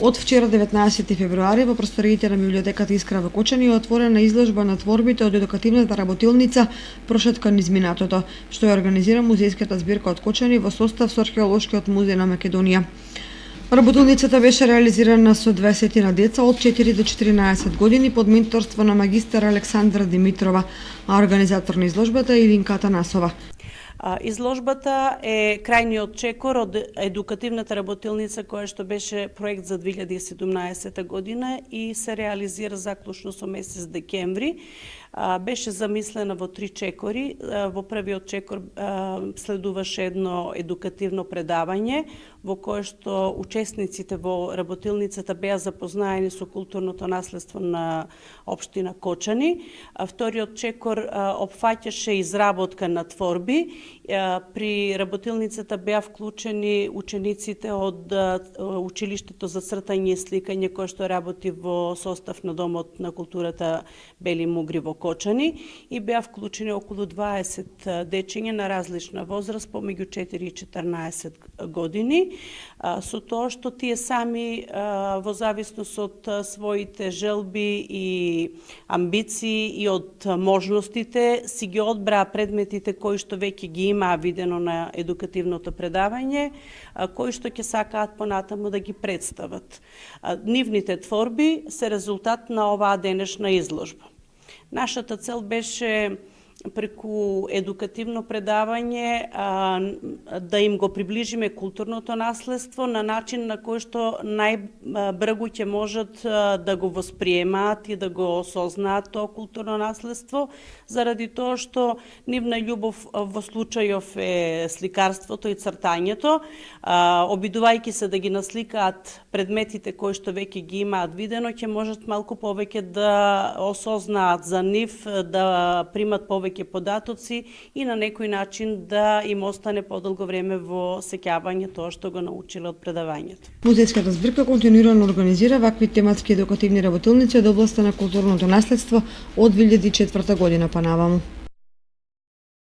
Од вчера 19 февруари во просториите на библиотеката Искра во Кочани е отворена изложба на творбите од едукативната работилница Прошетка низ минатото, што ја организира музејската збирка од Кочани во состав со Археолошкиот музеј на Македонија. Работилницата беше реализирана со 20 на деца од 4 до 14 години под менторство на магистар Александра Димитрова, а организатор на изложбата е Илинка Атанасова. Изложбата е крајниот чекор од едукативната работилница која што беше проект за 2017 година и се реализира заклучно со месец декември. Беше замислена во 3 чекори. Во првиот чекор следуваше едно едукативно предавање во кое што учесниците во работилницата беа запознаени со културното наследство на општина Кочани. Вториот чекор опфаќаше изработка на творби. При работилницата беа вклучени учениците од училиштето за цртање и сликање кој што работи во состав на Домот на културата Бели Мугри во Кочани и беа вклучени околу 20 дечиња на различна возраст помеѓу 4 и 14 години, со тоа што тие сами во зависност од своите желби и амбиции и од можностите си ги одбраа предметите кои што веќе ги имаа видено на едукативното предавање, кои што ќе сакаат понатаму да ги представат. Нивните творби се резултат на оваа денешна изложба. Нашата цел беше преку едукативно предавање да им го приближиме културното наследство на начин на кој што најбрзо ќе можат да го восприемаат и да го осознаат тоа културно наследство, заради тоа што нивна љубов во случајов е сликарството и цртањето, обидувајќи се да ги насликаат предметите кои што веќе ги имаат видено, ќе можат малку повеќе да осознаат за нив, да примат повеќе податоци и на некој начин да им остане подолго време во сеќавање тоа што го научиле од предавањето. Музејската збирка континуирано организира вакви тематски едукативни работилници од областа на културното наследство од 2004 година па наваму.